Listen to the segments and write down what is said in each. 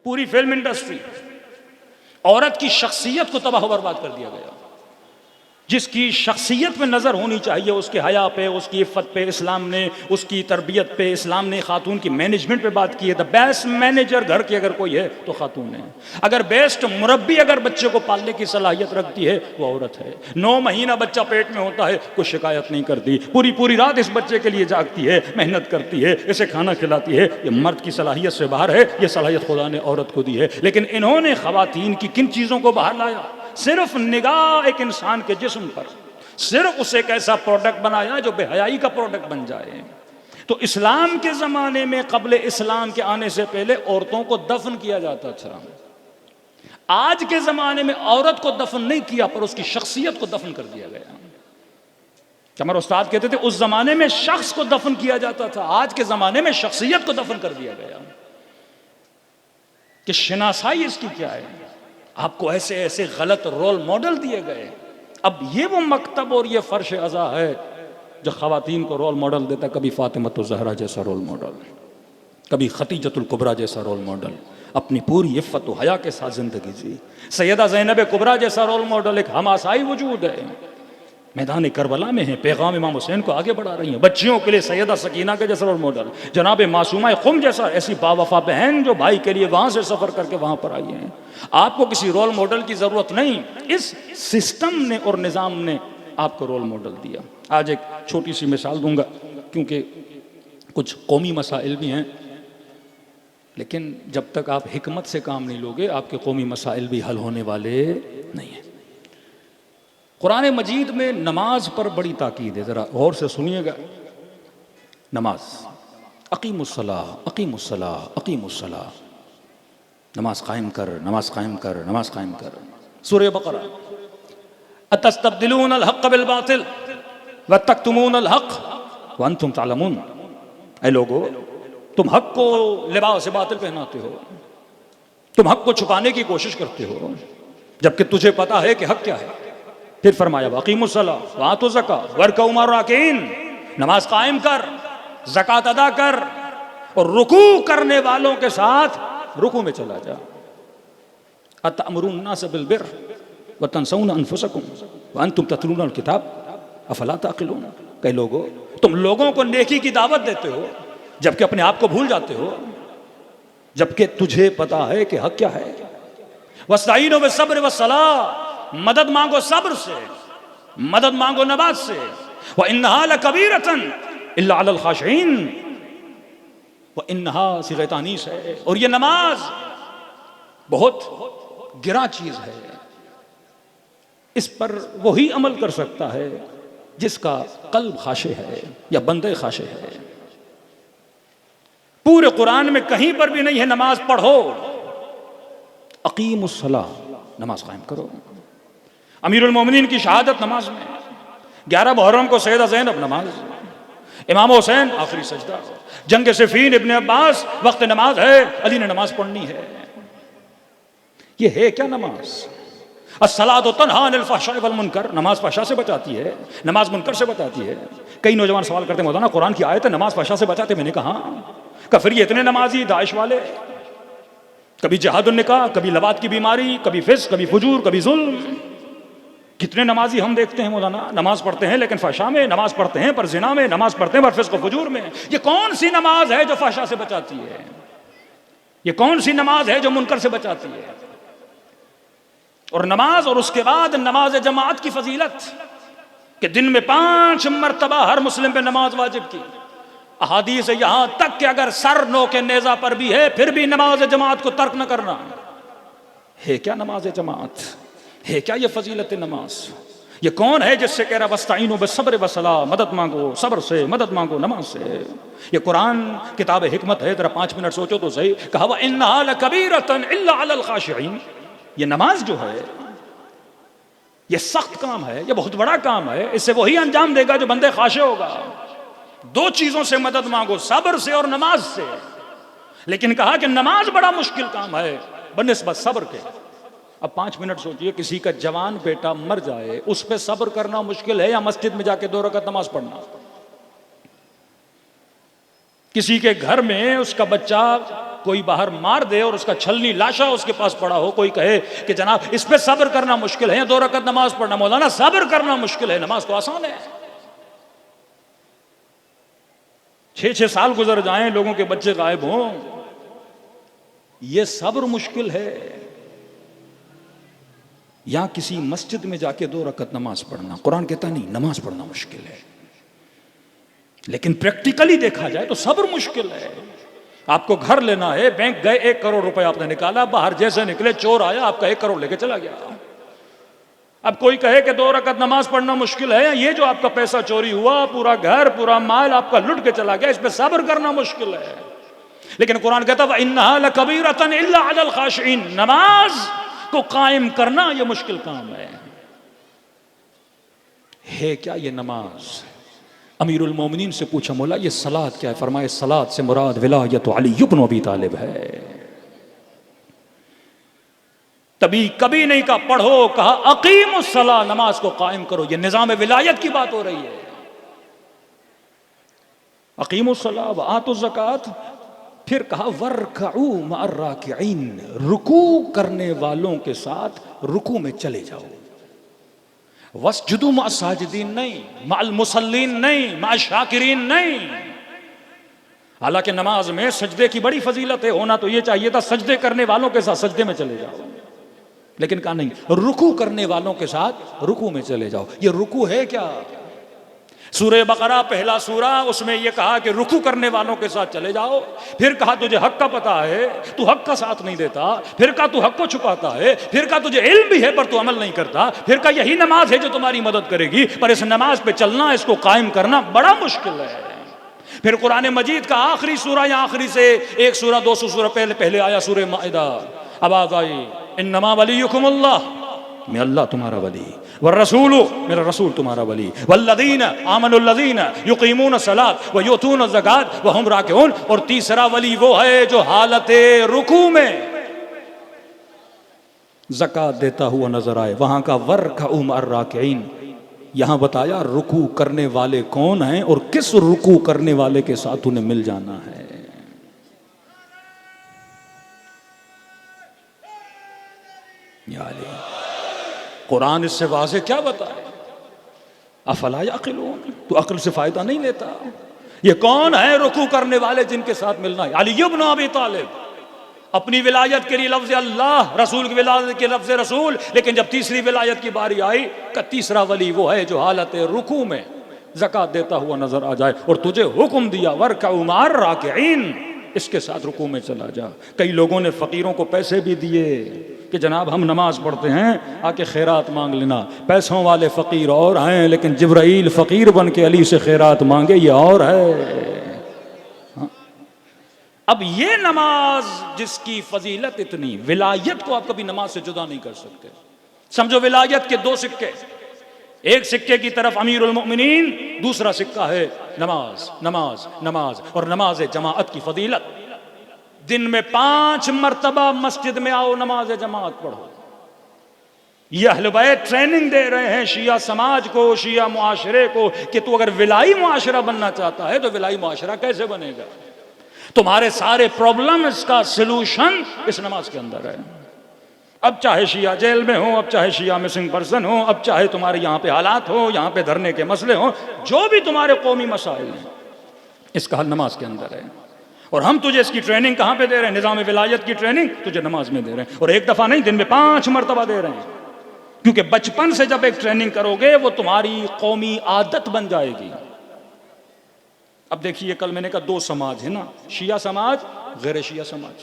पूरी film industry, औरत की शख्सियत को तबाह बर्बाद कर दिया गया। जिसकी शख्सियत में नज़र होनी चाहिए, उसके हया पे, उसकी इफ़्फ़त पे, इस्लाम ने उसकी तरबियत पे, इस्लाम ने खातून की मैनेजमेंट पे बात की है। द बेस्ट मैनेजर घर की अगर कोई है तो खातून है। अगर बेस्ट मुरब्बी अगर बच्चे को पालने की सलाहियत रखती है वो औरत है। 9 महीना बच्चा पेट में होता है, कोई शिकायत नहीं करती, पूरी पूरी रात इस बच्चे के लिए जागती है, मेहनत करती है, इसे खाना खिलाती है। ये मर्द की सलाहियत से बाहर है, ये सलाहियत खुदा ने औरत को दी है। लेकिन इन्होंने ख़वातीन की किन चीज़ों को बाहर लाया? सिर्फ निगाह एक इंसान के जिस्म पर, सिर्फ उसे एक ऐसा प्रोडक्ट बनाया जो बेहयाई का प्रोडक्ट बन जाए। तो इस्लाम के ज़माने में, क़ब्ल इस्लाम के आने से पहले औरतों को दफन किया जाता था। आज के ज़माने में औरत को दफन नहीं किया, पर उसकी शख्सियत को दफन कर दिया गया। हमारे उस्ताद कहते थे उस ज़माने में शख्स को दफन किया जाता था, आज के ज़माने में शख्सियत को दफन कर दिया गया। कि शनासाई इसकी क्या है? आपको ऐसे ऐसे गलत रोल मॉडल दिए गए। अब ये वो मकतब और ये फर्श अज़ा है जो ख़वातीन को रोल मॉडल देता। कभी फ़ातिमतुज़ ज़हरा जैसा रोल मॉडल, कभी खतीजतुल कुबरा जैसा रोल मॉडल, अपनी पूरी इफ़्फ़त व हया के साथ ज़िंदगी जी। सैयदा ज़ैनब कुबरा जैसा रोल मॉडल एक हमासाई वजूद है, मैदान करबला में है, पैगाम इमाम हुसैन को आगे बढ़ा रही हैं। बच्चियों के लिए सैयदा सकीना के जैसा रोल मॉडल, जनाब मासूमा खुम जैसा, ऐसी बावफा बहन जो भाई के लिए वहाँ से सफ़र करके वहाँ पर आई हैं। आपको किसी रोल मॉडल की ज़रूरत नहीं, इस सिस्टम ने और निज़ाम ने आपको रोल मॉडल दिया। आज एक छोटी सी मिसाल दूंगा, क्योंकि कुछ कौमी मसाइल भी हैं, लेकिन जब तक आप हिकमत से काम नहीं लोगे आपके कौमी मसाइल भी हल होने वाले नहीं हैं। कुरान मजीद में नमाज पर बड़ी ताकीद है, ज़रा गौर से सुनिएगा। नमाज, अकीमुस्सलाह, अकीमुस्सलाह, अकीमुस्सलाह, नमाज कायम कर, नमाज कायम कर, नमाज कायम कर। सूरह बकरा, अतस्तब्दिलून अल हक़ बिल बातिल व तक्तुमून अल हक़ व अंतुम तालमून। ऐ लोगो, तुम हक़ को लिबास बातिल पहनाते हो, तुम हक़ को छुपाने की कोशिश करते हो, जबकि तुझे पता है कि हक़ क्या है। फिर फरमाया वक़ीमुस्सलाह व आतु ज़कात वरकऊ मअर राकिईन, नमाज कायम कर, ज़कात अदा कर और रुकू करने वालों के साथ रुकू में चला जा। अतअमुरुन नास बिल बिर्र व तंसौना अनफुसकुम व अंतुम ततलूना अल किताब अफला ताक़िलून। कई लोगों, तुम लोगों को नेकी की दावत देते हो जबकि अपने आप को भूल जाते हो, जबकि तुझे पता है कि हक़ क्या है। वस्तईनु बिस्सब्र वस्सलाह, मदद मांगो सब्र से, मदद मांगो नमाज से। व इन्नहा लकबीरतन इल्ला अलल खाशिईन, व इन्नहा सिग़ह तानीस है, और ये नमाज बहुत गिरा चीज है। इस पर वही अमल कर सकता है जिसका कल्ब खाशे है या बंदे खाशे है। पूरे कुरान में कहीं पर भी नहीं है नमाज पढ़ो, अकीमुस्सलाह, नमाज कायम करो। अमीरुल मोमिनीन की शहादत नमाज में, 11 मुहर्रम को सैयदा ज़ैनब नमाज, इमाम हुसैन आखिरी सजदा, जंग सिफ़ीन इब्न अब्बास वक्त नमाज है, अली ने नमाज पढ़नी है। ये है क्या नमाज? अस्सलातु तन्हा अनिल फ़हशाइ वल मुनकर, नमाज फहशा से बचाती है, नमाज मुनकर से बचाती है। कई नौजवान सवाल करते हैं मौलाना कुरान की आयत है नमाज फहशा से बचाते। मैंने कहा कफिर ये इतने नमाजी दाइश वाले, कभी जहादुन निकाह, कभी लवात की बीमारी, कभी फिस्क, कभी फुजूर, कभी जुल्म। कितने नमाजी हम देखते हैं मौलाना, नमाज पढ़ते हैं लेकिन फहशा में, नमाज पढ़ते हैं पर जिना में, नमाज पढ़ते हैं पर फिस्क व फुजूर में। ये कौन सी नमाज है जो फहशा से बचाती है? ये कौन सी नमाज है जो मुनकर से बचाती है? और नमाज, और उसके बाद नमाज जमात की फजीलत कि दिन में 5 मरतबा हर मुस्लिम पे नमाज वाजिब की। अहादीस है यहां तक कि अगर सर नो के नेजा पर भी है फिर भी नमाज जमात को तर्क न करना। है क्या नमाज जमात? है क्या ये फजीलत नमाज? ये कौन है जिससे कह रहा वस्तईनु बिस्सब्र वस्सलाह, मदद मांगो सब्र से, मदद मांगो नमाज से? ये कुरान किताब हिकमत है, जरा 5 मिनट सोचो तो सही। कहा व इन्नहा लकबीरतन इल्ला अलल खाशिईन, ये नमाज जो है ये सख्त काम है, ये बहुत बड़ा काम है। इससे वही अंजाम देगा जो बंदे खाशे होगा। 2 चीजों से मदद मांगो, सब्र से और नमाज से। लेकिन कहा कि नमाज बड़ा मुश्किल काम है बनिस्बत सब्र के। अब 5 मिनट सोचिए, किसी का जवान बेटा मर जाए, उस पर सब्र करना मुश्किल है या मस्जिद में जाके 2 रकात नमाज पढ़ना? किसी के घर में उसका बच्चा कोई बाहर मार दे और उसका छलनी लाशा उसके पास पड़ा हो, कोई कहे कि जनाब इस पे सब्र करना मुश्किल है, 2 रकअत नमाज पढ़ना। मौलाना सब्र करना मुश्किल है, नमाज तो आसान है। 6-6 साल गुजर जाएं, लोगों के बच्चे गायब हों, यह सब्र मुश्किल है। या किसी मस्जिद में जाके 2 रकअत नमाज पढ़ना, कुरान कहता नहीं नमाज पढ़ना मुश्किल है, लेकिन प्रैक्टिकली देखा जाए तो सब्र मुश्किल है। आपको घर लेना है, बैंक गए, 1 करोड़ रुपए आपने निकाला, बाहर जैसे निकले चोर आया, आपका 1 करोड़ लेके चला गया। अब कोई कहे कि 2 रकअत नमाज पढ़ना मुश्किल है, ये जो आपका पैसा चोरी हुआ, पूरा घर पूरा माल आपका लुट के चला गया, इस पे सब्र करना मुश्किल है। लेकिन कुरान कहता है इन्नहा लकबीरतन इल्ला अलल खाशिईन, नमाज को कायम करना यह मुश्किल काम है क्या ये नमाज? अमीरुल मोमिनीन से पूछा, मौला ये सलात क्या है? फरमाए सलात से मुराद विलायत अली इब्न अबी तालिब है। तभी कभी नहीं कहा पढ़ो, कहा अकीमुस सला, नमाज को कायम करो। ये निजाम विलायत की बात हो रही है। अकीमुस सला व आतुज़ ज़कात, फिर कहा वर्कऊ मअर राकिईन, रुकू करने वालों के साथ रुकू में चले जाओ। वस्जुदू मअस साजिदीन नहीं, मअल मुसल्लीन नहीं, मअश शाकिरीन नहीं। हालांकि नमाज में सजदे की बड़ी फजीलत है, होना तो ये चाहिए था सजदे करने वालों के साथ सजदे में चले जाओ, लेकिन कहा नहीं रुकू करने वालों के साथ रुकू में चले जाओ। ये रुकू है क्या? सूरह बकरा पहला सूरा, उसमें यह कहा कि रुकू करने वालों के साथ चले जाओ। फिर कहा तुझे हक का पता है, तू हक का साथ नहीं देता। फिर कहा तू हक को छुपाता है। फिर कहा तुझे इल्म भी है पर तू अमल नहीं करता। फिर कहा यही नमाज है जो तुम्हारी मदद करेगी, पर इस नमाज पे चलना, इसको कायम करना बड़ा मुश्किल है। फिर कुरान मजीद का आखिरी सूरा या आखिरी से 1 सूरा 200 सूरा पहले आया सूरह माइदा, आवाज आई इन्नमा वलियुकुमुल्लाह, मैं अल्लाह तुम्हारा वली, वर्रसूलु, मेरा रसूल तुम्हारा वली, वल्लदीना आमनुल्लदीना युकीमून सलात व युतून ज़कात व हुम राकिऊन। और तीसरा वली वो है जो हालत रुकू में ज़कात देता हुआ नजर आए। वहां का वर्कऊ मअर राकिईन, यहां बताया रुकू करने वाले कौन हैं और किस रुकू करने वाले के साथ उन्हें मिल जाना है। कुरान इससे वाज़ेह क्या बताए? अफला यअक़िलून, तू अक्ल से फायदा नहीं लेता? ये कौन है रुकू करने वाले जिनके साथ मिलना है? अली इब्न अबी तालिब अपनी विलायत के लिए लफ्ज़ अल्लाह, रसूल की विलायत के लफ्ज़ रसूल। लेकिन जब तीसरी विलायत की बारी आई, का तीसरा वली वो है जो हालत रुकू में ज़कात देता हुआ नजर आ जाए और तुझे हुक्म दिया वर्कऊ मअर राकिईन, इसके साथ रुकू में चला जा। कई लोगों ने फकीरों को पैसे भी दिए कि जनाब हम नमाज पढ़ते हैं, आके खैरात मांग लेना। पैसों वाले फ़कीर और हैं, लेकिन जिब्राइल फ़कीर बन के अली से खैरात मांगे ये और है। हाँ? अब ये नमाज जिसकी फजीलत इतनी, विलायत को आप कभी नमाज से जुदा नहीं कर सकते। समझो विलायत के 2 सिक्के, एक सिक्के की तरफ अमीरुल मोमिनीन, दूसरा सिक्का है नमाज, नमाज, नमाज। और नमाज जमाअत की फजीलत, दिन में 5 मरतबा मस्जिद में आओ, नमाज जमात पढ़ो। ये अहले बैत ट्रेनिंग दे रहे हैं शिया समाज को, शिया मुआशरे को, कि तू अगर विलाई मुआशरा बनना चाहता है तो विलाई मुआशरा कैसे बनेगा? तुम्हारे सारे प्रॉब्लम्स का सलूशन इस नमाज के अंदर है। अब चाहे शिया जेल में हो, अब चाहे शिया मिसिंग पर्सन हो, अब चाहे तुम्हारे यहाँ पे हालात हो, यहाँ पे धरने के मसले हो, जो भी तुम्हारे कौमी मसाइल हैं, इसका हल नमाज के अंदर है। और हम तुझे इसकी ट्रेनिंग कहाँ पे दे रहे हैं? निज़ाम विलायत की ट्रेनिंग तुझे नमाज में दे रहे हैं। और एक दफ़ा नहीं, दिन में 5 मरतबा दे रहे हैं। क्योंकि बचपन से जब एक ट्रेनिंग करोगे वो तुम्हारी कौमी आदत बन जाएगी। अब देखिए, कल मैंने कहा 2 समाज है ना, शिया समाज, गैर शिया समाज।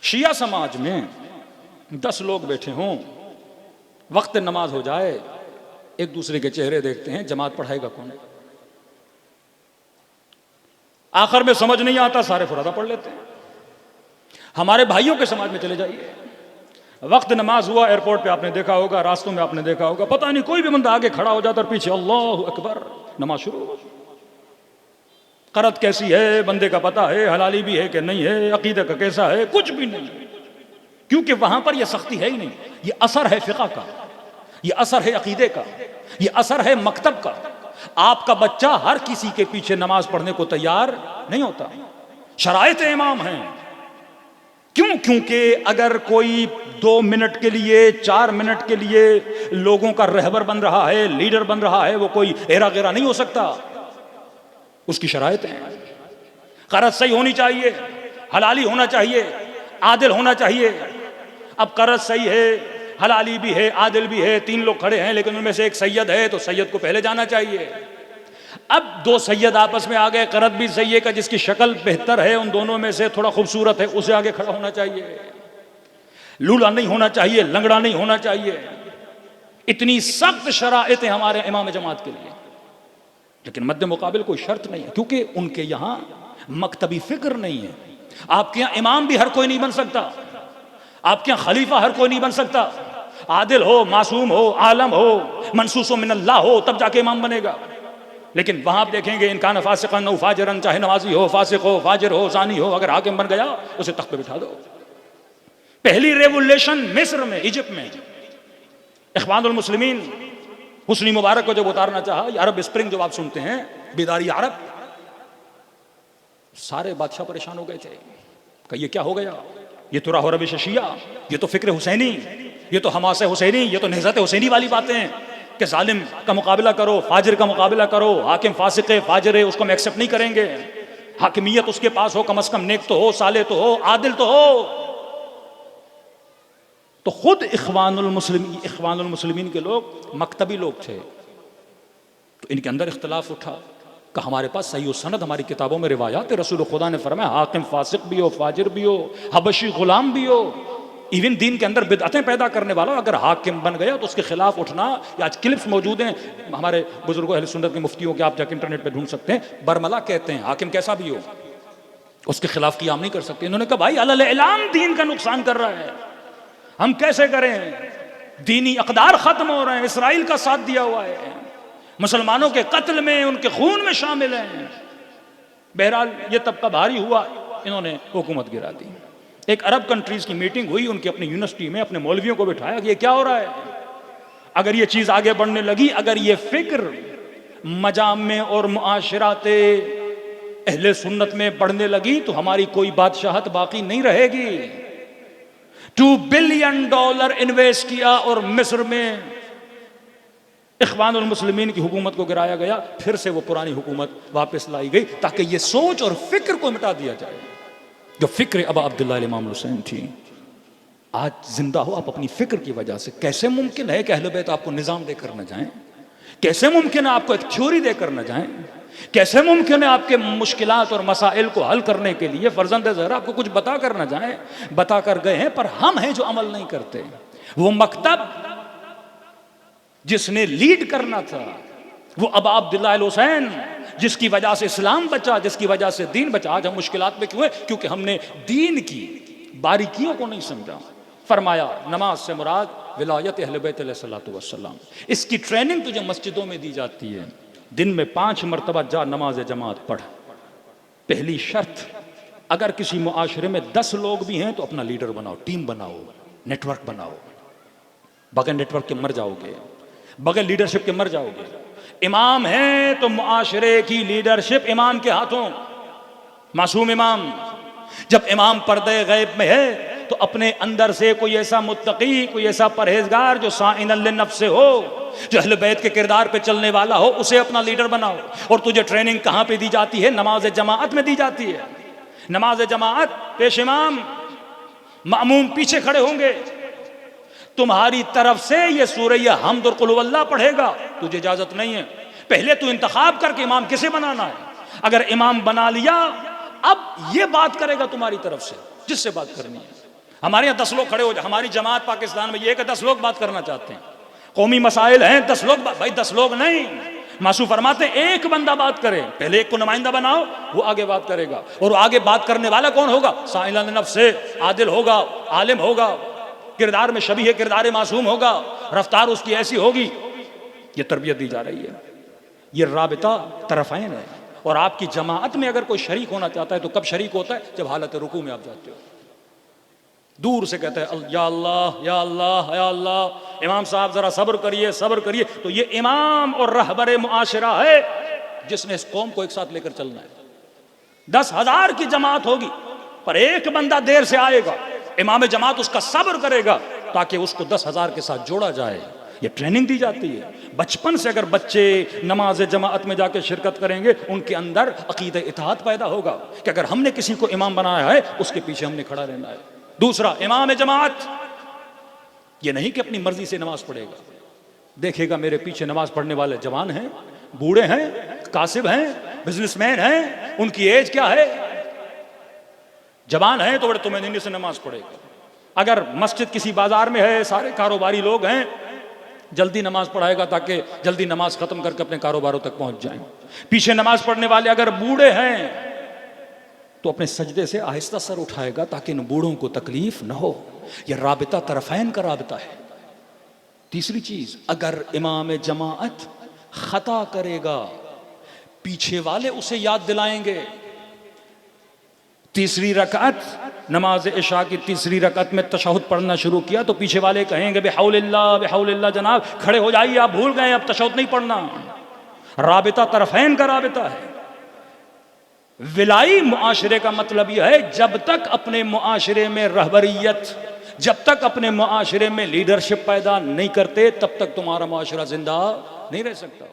शिया समाज में 10 लोग बैठे हों, वक्त नमाज हो जाए, एक दूसरे के चेहरे देखते हैं, जमात पढ़ाएगा कौन? आखिर में समझ नहीं आता, सारे फुरादा पढ़ लेते हैं। हमारे भाइयों के समाज में चले जाइए, वक्त नमाज हुआ, एयरपोर्ट पे आपने देखा होगा, रास्तों में आपने देखा होगा, पता नहीं कोई भी बंदा आगे खड़ा हो जाता और पीछे अल्लाहु अकबर, नमाज शुरू। करत कैसी है बंदे का पता है, हलाली भी है कि नहीं है, अकीदा का कैसा है, कुछ भी नहीं, क्योंकि वहां पर यह सख्ती है ही नहीं। ये असर है फिक़ह का, ये असर है अकीदे का, ये असर है मकतब का, आपका बच्चा हर किसी के पीछे नमाज पढ़ने को तैयार नहीं होता। शराइत इमाम हैं। क्यों? क्योंकि अगर कोई 2 मिनट के लिए, 4 मिनट के लिए लोगों का रहबर बन रहा है, लीडर बन रहा है, वो कोई एरा गेरा नहीं हो सकता। उसकी शराइत हैं। कर्ज सही होनी चाहिए, हलाली होना चाहिए, आदिल होना चाहिए। अब कर्ज सही है, हलाली भी है, आदिल भी है, 3 लोग खड़े हैं, लेकिन उनमें से एक सैयद है, तो सैयद को पहले जाना चाहिए। अब 2 सैयद आपस में आ गए, कर्ज भी सही है, का जिसकी शक्ल बेहतर है, उन दोनों में से थोड़ा खूबसूरत है, उसे आगे खड़ा होना चाहिए। लूला नहीं होना चाहिए, लंगड़ा नहीं होना चाहिए। इतनी सख्त शराइत है हमारे इमाम जमात के लिए। लेकिन मद्दे मुकाबिल कोई शर्त नहीं है, क्योंकि उनके यहां मकतबी फिक्र नहीं है। आपके यहां इमाम भी हर कोई नहीं बन सकता, आपके यहां खलीफा हर कोई नहीं बन सकता। आदिल हो, मासूम हो, आलम हो, मनसूस मिनल्लाह हो, तब जाके इमाम बनेगा। लेकिन वहां आप देखेंगे इनकान फासिकन औ फाजिरन, चाहे नमाजी हो, फासिक हो, फाजिर हो, जानी हो, अगर हाकिम बन गया उसे तख्त पे बिठा दो। पहली रेवोल्यूशन मिस्र में, इजिप्ट में, इख्वानुल मुस्लिमीन हुस्नी मुबारक को जब उतारना चाहा, अरब स्प्रिंग जो आप सुनते हैं, बेदारी अरब, सारे बादशाह परेशान हो गए थे कि ये क्या हो गया, ये तो राह रबिश शिया, ये तो फिक्र हुसैनी, ये तो हमास हुसैनी, ये तो नहज़त हुसैनी वाली बातें हैं कि जालिम का मुकाबला करो, फाजिर का मुकाबला करो, हाकिम फासिक है, फाजिर है, उसको हम एक्सेप्ट नहीं करेंगे। हाकिमियत उसके पास हो, कम से कम नेक तो हो, साले तो हो, आदिल तो हो। तो खुद इख्वानुल मुस्लिमीन के लोग मकतबी लोग थे, तो इनके अंदर इख्तलाफ उठा कि हमारे पास सही सनद हमारी किताबों में रिवायात है, रसूल खुदा ने फरमाया हाकिम फासिक भी हो, फाजिर भी हो, हबशी गुलाम भी हो, इवन दीन के अंदर बिदअतें पैदा करने वाला अगर हाकिम बन गया तो उसके खिलाफ उठना। आज क्लिप्स मौजूद हैं हमारे बुजुर्गों अहले सुन्नत के मुफ्तियों के, आप जाकर इंटरनेट पे ढूंढ सकते हैं। बरमला कहते हैं हाकिम कैसा भी हो उसके खिलाफ क़ियाम नहीं कर सकते। इन्होंने कहा भाई अलल एलान दीन का नुकसान कर रहा है, हम कैसे करें, दीनी अक़दार खत्म हो रहे हैं, इसराइल का साथ दिया हुआ है, मुसलमानों के कत्ल में, उनके खून में शामिल हैं। बहरहाल ये तबका भारी हुआ, इन्होंने हुकूमत गिरा दी। एक अरब कंट्रीज की मीटिंग हुई, उनकी अपनी यूनिवर्सिटी में अपने मौलवियों को बिठाया कि ये क्या हो रहा है, अगर ये चीज आगे बढ़ने लगी, अगर ये फिक्र मजामे और मुआशराते अहले सुन्नत में बढ़ने लगी तो हमारी कोई बादशाहत बाकी नहीं रहेगी। $2 बिलियन इन्वेस्ट किया और मिस्र में इख्वानुल मुस्लिमीन की हुकूमत को गिराया गया, फिर से वो पुरानी हुकूमत वापस लाई गई ताकि ये सोच और फिक्र को मिटा दिया जाए जो फिक्र अबा अब्दुल्लाह इमाम हुसैन थी। आज जिंदा हो आप अपनी फिक्र की वजह से। कैसे मुमकिन है कि अहले बैत आपको निज़ाम देकर न जाएं, कैसे मुमकिन है आपको एक थ्योरी देकर न जाएं, कैसे मुमकिन है आपके मुश्किलात और मसाइल को हल करने के लिए फर्जंद ज़हरा आपको कुछ बता कर न जाएं। बता कर गए हैं पर हम हैं जो अमल नहीं करते। वो मकतब जिसने लीड करना था, वो अबा अब्दुल्लाह हुसैन जिसकी वजह से इस्लाम बचा, जिसकी वजह से दीन बचा। आज हम मुश्किलात में क्यों है? क्योंकि हमने दीन की बारीकियों को नहीं समझा। फरमाया नमाज से मुराद विलायत अहले बैत अलैहिस्सलातु वस्सलाम। इसकी ट्रेनिंग तुझे मस्जिदों में दी जाती है, दिन में 5 मरतबा जा नमाज जमात पढ़। पहली शर्त, अगर किसी मुआशरे में 10 लोग भी हैं तो अपना लीडर बनाओ, टीम बनाओ, नेटवर्क बनाओ। बगैर नेटवर्क के मर जाओगे, बगैर लीडरशिप के मर जाओगे। इमाम है तो मुआशरे की लीडरशिप इमाम के हाथों, मासूम इमाम। जब इमाम पर्दे गैब में है तो अपने अंदर से कोई ऐसा मुत्तकी, कोई ऐसा परहेजगार जो साइनल लिन्नफ्स से हो, जो अहले बैत के किरदार पे चलने वाला हो, उसे अपना लीडर बनाओ। और तुझे ट्रेनिंग कहाँ पे दी जाती है? नमाज जमाअत में दी जाती है। नमाज जमाअत, पेश इमाम, मामूम पीछे खड़े होंगे, तुम्हारी तरफ से ये सूरह हम्द और कुल हुवल्लाह पढ़ेगा। तुझे इजाजत नहीं है, पहले तू इंतखाब करके इमाम किसे बनाना है। अगर इमाम बना लिया, अब ये बात करेगा तुम्हारी तरफ से जिससे बात करनी है। हमारे यहाँ 10 लोग खड़े हो जाए, हमारी जमात पाकिस्तान में ये कि 10 लोग बात करना चाहते हैं, कौमी मसाइल हैं, 10 लोग, भाई 10 लोग नहीं। मासू फरमाते एक बंदा बात करे, पहले एक को नुमाइंदा बनाओ, वो आगे बात करेगा। और आगे बात करने वाला कौन होगा? साइलन नफ्स से, आदिल होगा, आलिम होगा, किरदार में शबीह किरदार मासूम होगा, रफ्तार उसकी ऐसी होगी। ये तरबियत दी जा रही है, ये राबिता तरफ़ैन है। और आपकी जमाअत में अगर कोई शरीक होना चाहता है तो कब शरीक होता है? जब हालत रुकू में आप जाते हो, दूर से कहते हैं या अल्लाह या अल्लाह या अल्लाह, इमाम साहब जरा सब्र करिए सब्र करिए। तो ये इमाम और रहबर मुआशरा है जिसने इस कौम को एक साथ लेकर चलना है। 10,000 की जमात होगी पर एक बंदा देर से आएगा, इमाम जमात उसका सब्र करेगा ताकि उसको 10,000 के साथ जोड़ा जाए। ये ट्रेनिंग दी जाती है बचपन से। अगर बच्चे नमाज जमात में जाके शिरकत करेंगे उनके अंदर अकीदे इत्तेहाद पैदा होगा कि अगर हमने किसी को इमाम बनाया है उसके पीछे हमने खड़ा रहना है। दूसरा, इमाम जमात ये नहीं कि अपनी मर्जी से नमाज पढ़ेगा, देखेगा मेरे पीछे नमाज पढ़ने वाले जवान हैं, बूढ़े हैं, कासिब हैं, बिजनेसमैन हैं, उनकी एज क्या है, जवान है तो बड़े तुमअनीने से नमाज पढ़ेगा। अगर मस्जिद किसी बाजार में है, सारे कारोबारी लोग हैं, जल्दी नमाज पढ़ाएगा ताकि जल्दी नमाज खत्म करके अपने कारोबारों तक पहुंच जाएं। पीछे नमाज पढ़ने वाले अगर बूढ़े हैं तो अपने सजदे से आहिस्ता सर उठाएगा ताकि इन बूढ़ों को तकलीफ न हो। यह राबिता तरफैन का राबिता है। तीसरी चीज, अगर इमाम जमाअत खता करेगा पीछे वाले उसे याद दिलाएंगे। तीसरी रकात, नमाज इशा की तीसरी रकात में तशहुद पढ़ना शुरू किया तो पीछे वाले कहेंगे बेहौलिल्लाह जनाब खड़े हो जाइए, आप भूल गए अब तशहुद नहीं पढ़ना। राबिता तरफैन का राबिता है। विलाई मुआशरे का मतलब यह है जब तक अपने मुआशरे में रहबरियत, जब तक अपने मुआशरे में लीडरशिप पैदा नहीं करते तब तक तुम्हारा मुआशरा जिंदा नहीं रह सकता।